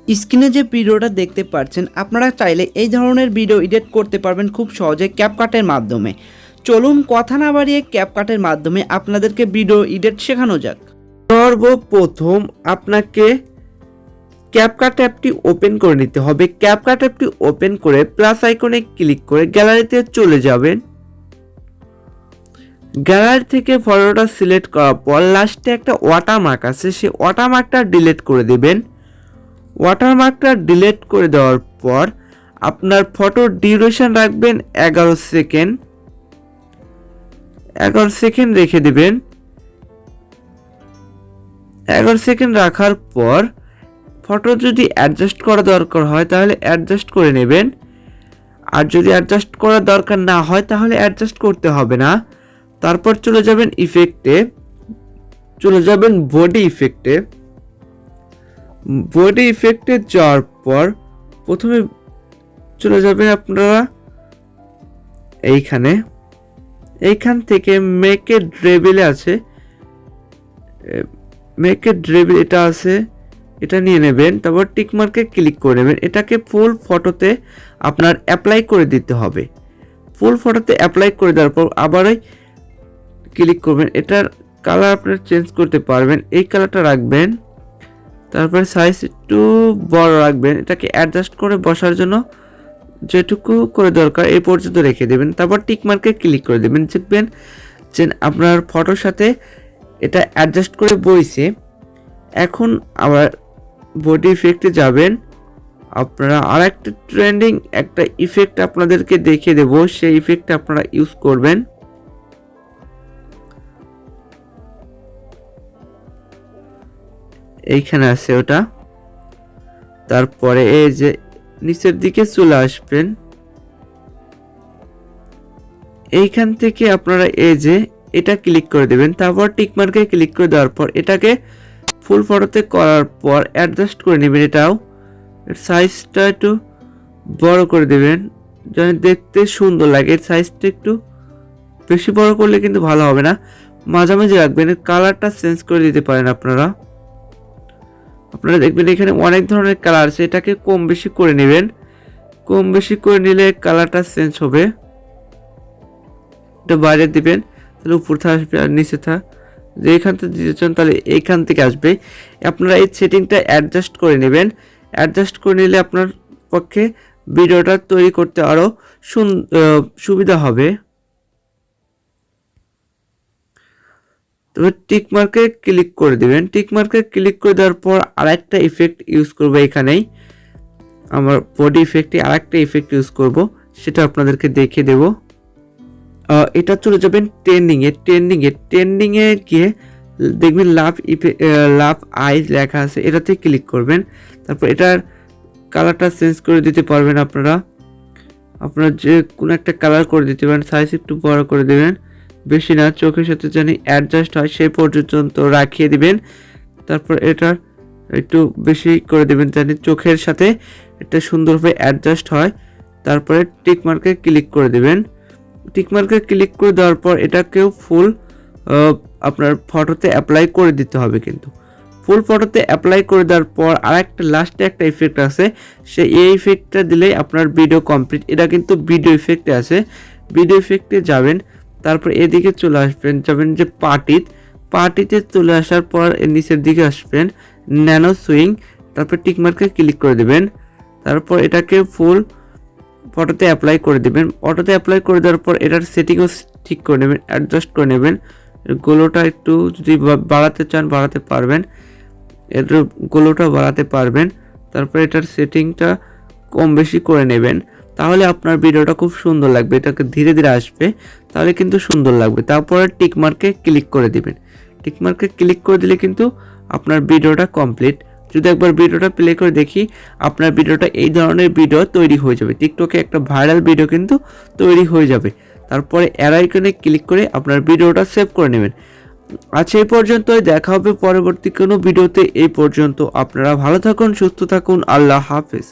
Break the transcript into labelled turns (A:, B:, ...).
A: স্ক্রিনে যে ভিডিওটা দেখতে পাচ্ছেন আপনারা চাইলে এই ধরনের ভিডিও এডিট করতে পারবেন খুব সহজে ক্যাপকাটের মাধ্যমে। চলুন কথা না বাড়িয়ে ক্যাপকাটের মাধ্যমে আপনাদেরকে ভিডিও এডিট শেখানো যাক।
B: সর্বপ্রথম আপনাকে ক্যাপকাট অ্যাপটি ওপেন করে নিতে হবে। ক্যাপকাট অ্যাপটি ওপেন করে প্লাস আইকনে ক্লিক করে গ্যালারিতে চলে যাবেন। গ্যালারি থেকে ফটোটা সিলেক্ট করার পর লাস্টে একটা ওয়াটারমার্ক আছে, সেই ওয়াটারমার্কটা ডিলিট করে দেবেন। ওয়াটারমার্কটা ডিলিট করে দেওয়ার পর আপনার ফটোর ডিউরেশন রাখবেন 11 সেকেন্ড। 11 সেকেন্ড রেখে দেবেন। 11 সেকেন্ড রাখার পর ফটো যদি অ্যাডজাস্ট করা দরকার হয় তাহলে অ্যাডজাস্ট করে নেবেন, আর যদি অ্যাডজাস্ট করার দরকার না হয় তাহলে অ্যাডজাস্ট করতে হবে না। তারপর চলে যাবেন ইফেক্টে, চলে যাবেন বডি ইফেক্টে। বডি ইফেক্টে যাওয়ার পর প্রথমে চলে যাবেন আপনারা এইখান থেকে মেক এ ড্রেবিলে আছে, মেক এ ড্রেবিল এটা আছে, এটা নিয়ে নেবেন। তারপর টিক মার্কে ক্লিক করে নেবেন। এটাকে ফুল ফটোতে আপনার অ্যাপ্লাই করে দিতে হবে। ফুল ফটোতে অ্যাপ্লাই করে দেওয়ার পর আবারই ক্লিক করবেন। এটার কালার আপনারা চেঞ্জ করতে পারবেন, এই কালারটা রাখবেন। তারপরে সাইজ একটু বড় রাখবেন, এটাকে অ্যাডজাস্ট করে বসার জন্য যেটুকু করে দরকার এই পর্যন্ত রেখে দেবেন। তারপর টিক মার্কে ক্লিক করে দেবেন। দেখবেন যে আপনার ফটোর সাথে এটা অ্যাডজাস্ট করে বইছে। এখন আবার বডি ইফেক্টে যাবেন। আপনারা আর একটা ট্রেন্ডিং একটা ইফেক্ট আপনাদেরকে দেখিয়ে দেব, সেই ইফেক্টটা আপনারা ইউজ করবেন। এইখানে আছে ওটা। তারপরে এই যে নিচের দিকে চলে আসবেন, এইখান থেকে আপনারা এই যে এটা ক্লিক করে দেবেন। তারপর টিক মার্কে ক্লিক করে দেওয়ার পর এটাকে ফুল ফটোতে করার পর অ্যাডজাস্ট করে নেবেন। এটাও সাইজটা একটু বড় করে দেবেন যেন দেখতে সুন্দর লাগে। সাইজটা একটু বেশি বড় করলে কিন্তু ভালো হবে না, মাঝামাঝি রাখবেন। কালারটা চেঞ্জ করে দিতে পারেন আপনারা। আপনারা দেখবেন এখানে অনেক ধরনের কালার আছে, এটাকে কম বেশি করে নেবেন। কম বেশি করে নিলে কালারটা চেঞ্জ হবে। এটা বাইরে দিবেন, তাহলে উপর থেকে আসবে, আর নিচে থাক যে এইখান থেকে দিতে চান তাহলে এইখান থেকে আসবে। আপনারা এই সেটিংটা অ্যাডজাস্ট করে নেবেন। অ্যাডজাস্ট করে নিলে আপনার পক্ষে ভিডিওটা তৈরি করতে আরও সুবিধা হবে। তবে টিক মার্কে ক্লিক করে দিবেন। টিক মার্কে ক্লিক করে দেওয়ার পর আরেকটা ইফেক্ট ইউজ করব। এখানেই আমার বডি ইফেক্টে আরেকটা ইফেক্ট ইউজ করব, সেটা আপনাদেরকে দেখিয়ে দেব। এটা চলে যাবেন ট্রেন্ডিংয়ে গিয়ে দেখবেন লাভ আইজ লেখা আছে, এটাতে ক্লিক করবেন। তারপর এটার কালারটা চেঞ্জ করে দিতে পারবেন আপনারা যে কোনো একটা কালার করে দিতে পারেন। সাইজ একটু বড় করে দেবেন, বেশি না, চোখের সাথে জানি অ্যাডজাস্ট হয় সেই পর্যন্ত রাখিয়ে দিবেন। তারপর এটা একটু বেশি করে দেবেন জানি চোখের সাথে এটা সুন্দরভাবে অ্যাডজাস্ট হয়। তারপরে টিক মার্কে ক্লিক করে দেবেন। টিক মার্কে ক্লিক করে দেওয়ার পর এটাকেও ফুল আপনার ফটোতে অ্যাপ্লাই করে দিতে হবে। কিন্তু ফুল ফটোতে অ্যাপ্লাই করে দেওয়ার পর আরেকটা লাস্টে একটা ইফেক্ট আছে, এই ইফেক্টটা দিলেই আপনার ভিডিও কমপ্লিট। এটা কিন্তু ভিডিও ইফেক্টে আছে, ভিডিও ইফেক্টে যাবেন। তারপর এদিকে চলে আসবেন, যাবেন যে পার্টিতে চলে আসার পর নিচের দিকে আসবেন ন্যানো সুইং। তারপর টিক মার্কে ক্লিক করে দেবেন। তারপর এটাকে ফুল ফটোতে অ্যাপ্লাই করে দেবেন। অটোতে অ্যাপ্লাই করে দেওয়ার পর এটার সেটিংও ঠিক করে নেবেন, অ্যাডজাস্ট করে নেবেন। গোলোটা একটু যদি বাড়াতে চান বাড়াতে পারবেন, এটার গোলোটা বাড়াতে পারবেন। তারপর এটার সেটিংটা কম বেশি করে নেবেন, তাহলে আপনার ভিডিওটা খুব সুন্দর লাগবে। এটাকে ধীরে ধীরে আসবে, তাহলে কিন্তু সুন্দর লাগবে। তারপরে টিক মার্কে ক্লিক করে দিবেন। টিক মার্কে ক্লিক করে দিলে কিন্তু আপনার ভিডিওটা কমপ্লিট। যদি একবার ভিডিওটা প্লে করে দেখি, আপনার ভিডিওটা এই ধরনের ভিডিও তৈরি হয়ে যাবে। টিকটকে একটা ভাইরাল ভিডিও কিন্তু তৈরি হয়ে যাবে। তারপরে অ্যারো আইকনে ক্লিক করে আপনার ভিডিওটা সেভ করে নেবেন। আচ্ছা, এই পর্যন্তই, দেখা হবে পরবর্তী কোনো ভিডিওতে। এই পর্যন্ত আপনারা ভালো থাকুন, সুস্থ থাকুন, আল্লাহ হাফেজ।